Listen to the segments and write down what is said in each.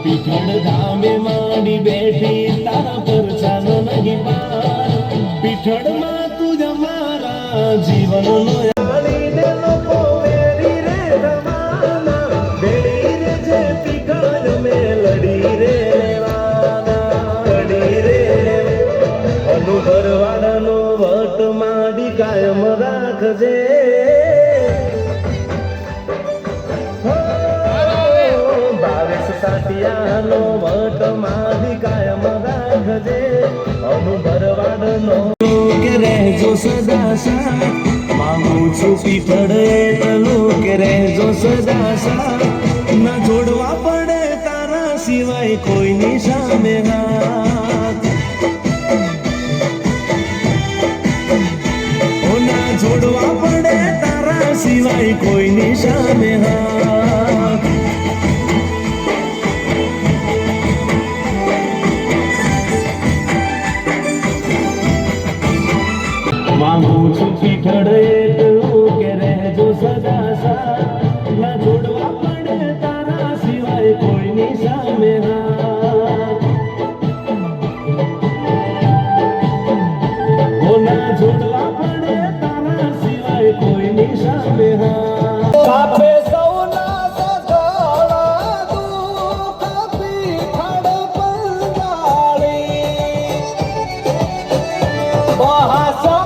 પીઠળ ધામે માડી બેઠી તારા પર ચાલો નહીં પાર પીઠળમાં તું જ મારા જીવનનો અનુભરવાડાનો વટ માડી કાયમ રાખજે સાટિયાનો વટ માડી કાયમ રાખજે અનુભરવાડનો કે રહેજો સદા સાથ માંગુ છું પીઠળ એટલું કે રહેજો સદા સાથ ના જોડવા પડે તારા સિવાય કોઈની સામે હાથ ના જોડવા પડે તારા સિવાય કોઈની સામે હાથ માંગુ છું પીઠળ એટલું કે રહેજો સદા સાથ ના જોડવા પડે તારા સિવાય કોઈની સામે હાથ ના જોડવા પડે તારા સિવાય કોઈની સામે હાથ કાપે સૌના સગાળા દુઃખ પીઠળ પંજાળી મહાસા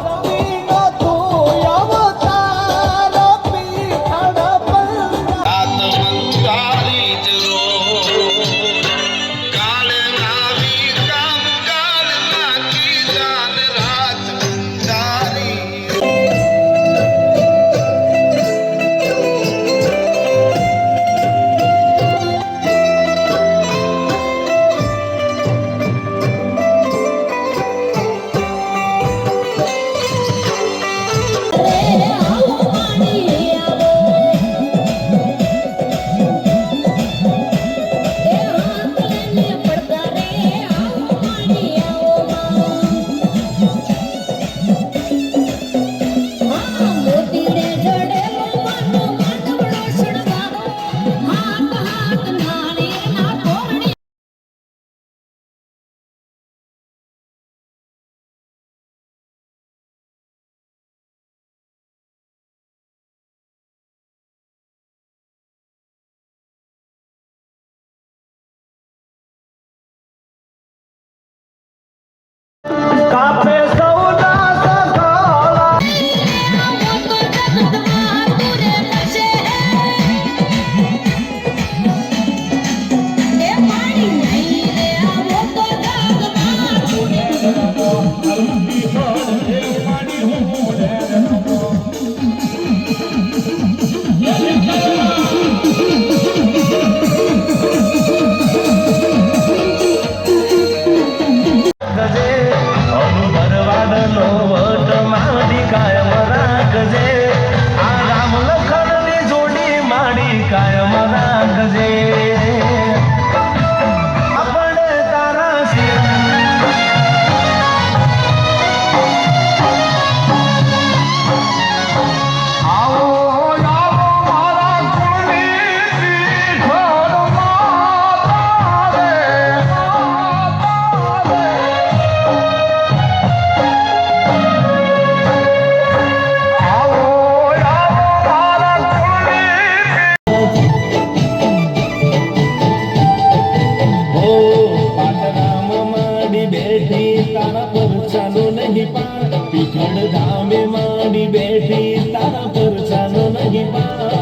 નહીં પાર પીઠળ ધામે માંડી બેઠી તારા પરછાનો નહીં પાર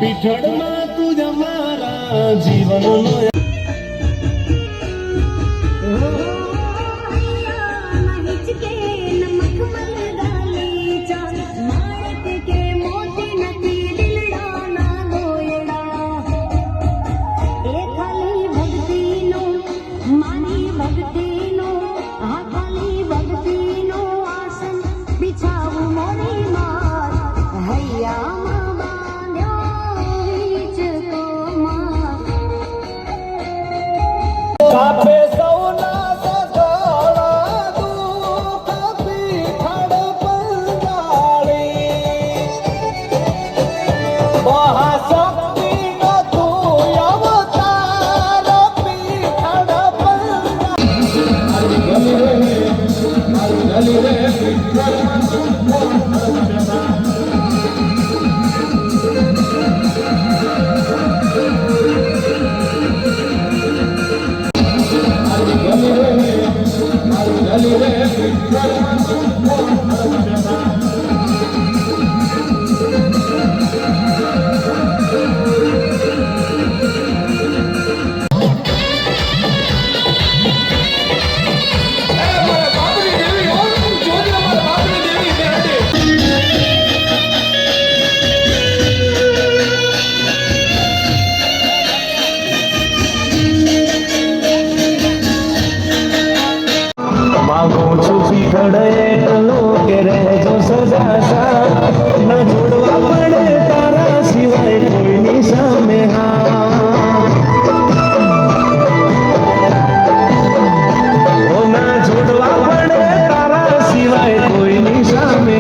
પીઠળમાં તું જ મારા જીવનનો કાપે સૌના સગળા દુઃખ પીઠળ પંજાળી મહાશક્તિનો તું અવતાર પીઠળ માગું છું પીઠળ એટલો કે રહેજો સદાશા ન જોડવા પડે તારા સિવાય કોઈની સામે ઓ ના જોડવા પડે તારા સિવાય કોઈની સામે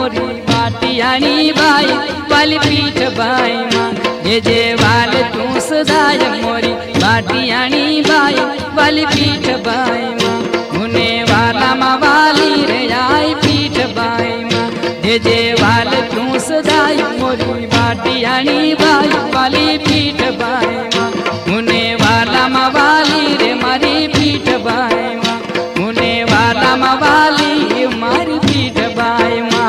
मोरी बाटियाणी बाई वाली पीठ बाई माँ जे वाल तू सदाय मोरी बाटियाणी बाई वाली पीठ बाई माँ मुने वाला माँ वाली रे आई पीठ बाई माँ जे वाल तू सदाय मोरी बाटियाणी बाई वाली पीठ बाई माँ मुने वाला माँ वाली रे मारी पीठ बाई माँ मुने वाला माँ वाली मारी पीठ बाई माँ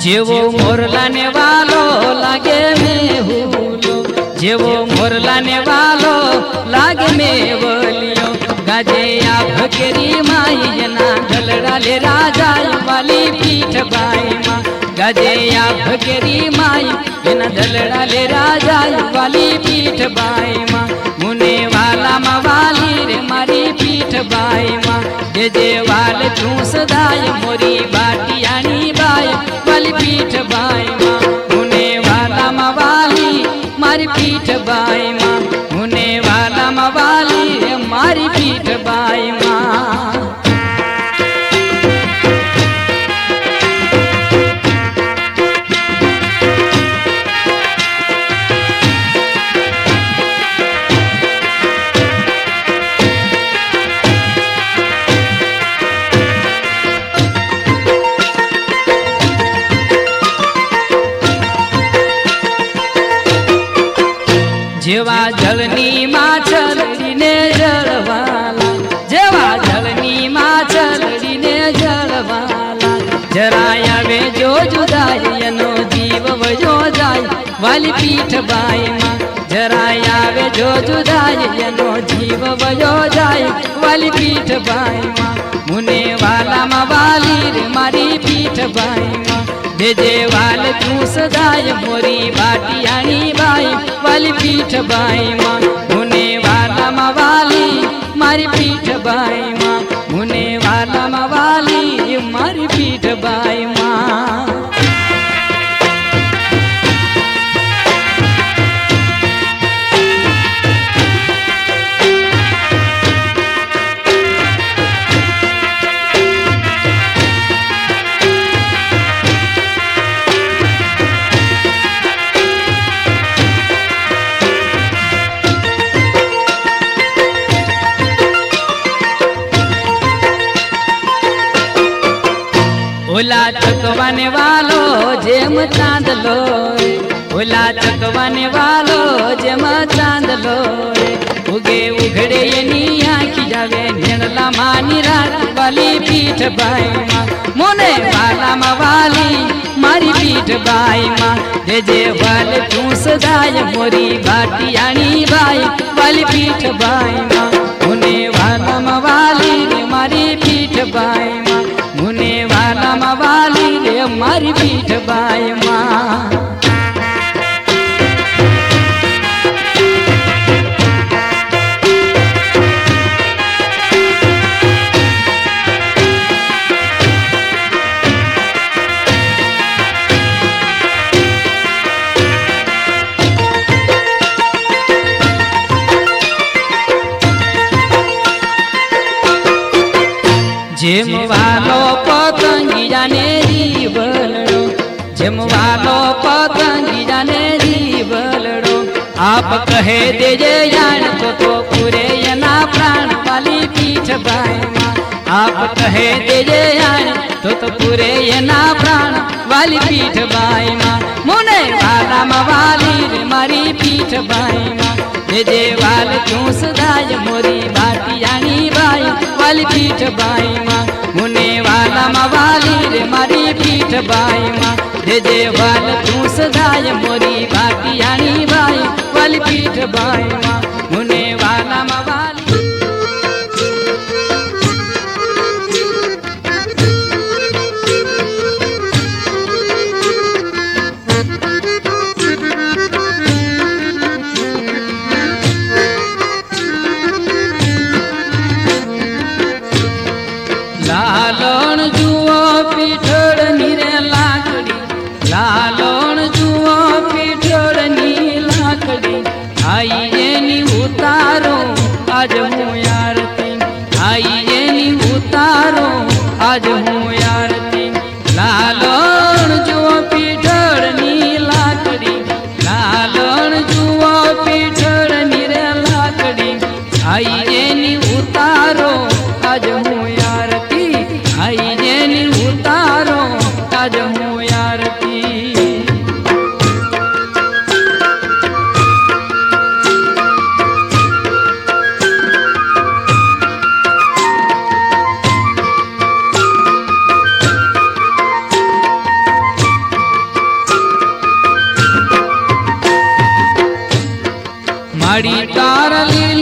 जेवो मोरला ने वालो लागे में हुलो जेवो मोरला ने वालो लागे में बोलियो गाजे या भकेरी माई ना गलड़ा ले राजा वाली पीठ बाई माँ गाजे या भकेरी माई ना गलड़ा ले राजा वाली पीठ बाई माँ मुने वाला माँ वाली रे मारी पीठ बाई माँ जे वाल तू सदाय मोरी बाटियाणी बाई वाली पीठ बाई माँ मुने वाला माँ वाली मारी पीठ बाई माँ मुने वाला माँ वाली मारी पीठ बाई माँ जेवा जलनी माछलड़ी ने जलवाला जेवा जलनी माछलड़ी ने जलवाला जराया वे जो जुदाई नो जीव वजो जाय वाली पीठ बाई माँ जराया वे जो जुदाई नो जीव वजो जाय वाली पीठ बाई माँ मुने वाला माँ वाली रे मारी पीठ बाई माँ जे वाल तू सदाय मोरी बाटियाणी बाई वाली पीठ बाई माँ मुने वाला माँ वाली मारी पीठ बाई माँ मुने वाला माँ वाली मारी पीठ बाई माँ ओला चकवाने वालो जेम चांद लो ओला चकवाने वालो जेम चांद लो उगे उघड़े ये निया की जावे नेणला मानी रात वाली पीठ बाई माँ मोने वाला माँ वाली मारी पीठ बाई माँ जे वाल तू सदाय मोरी बाटियाणी बाई वाली पीठ बाई माँ मुने वाला माँ वाली रे मारी पीठ बाई माँ मुने वाला माँ वाली रे मारी पीठ बाई माँ जेम वालो पतंगिया ने जीवलड़ो जेम वालो पतंगिया ने जीवलड़ो आप कहे दे जे यान तो पूरे यना प्राण वाली पीठ बाई माँ आप कहे दे जे यान तो पूरे यना प्राण वाली पीठ बाई माँ मुने वाला माँ वाली रे मारी पीठ बाई माँ जे वाल तू सदाय मोरी बाटियाणी बाई वाली पीठ बाई माँ मुने वाला माँ वाली रे मारी पीठ बाई माँ जे वाल तू सदाय मोरी बाटियाणी बाई वाली पीठ बाई माँ मुने वाला माँ वाली માડી તાર લીલી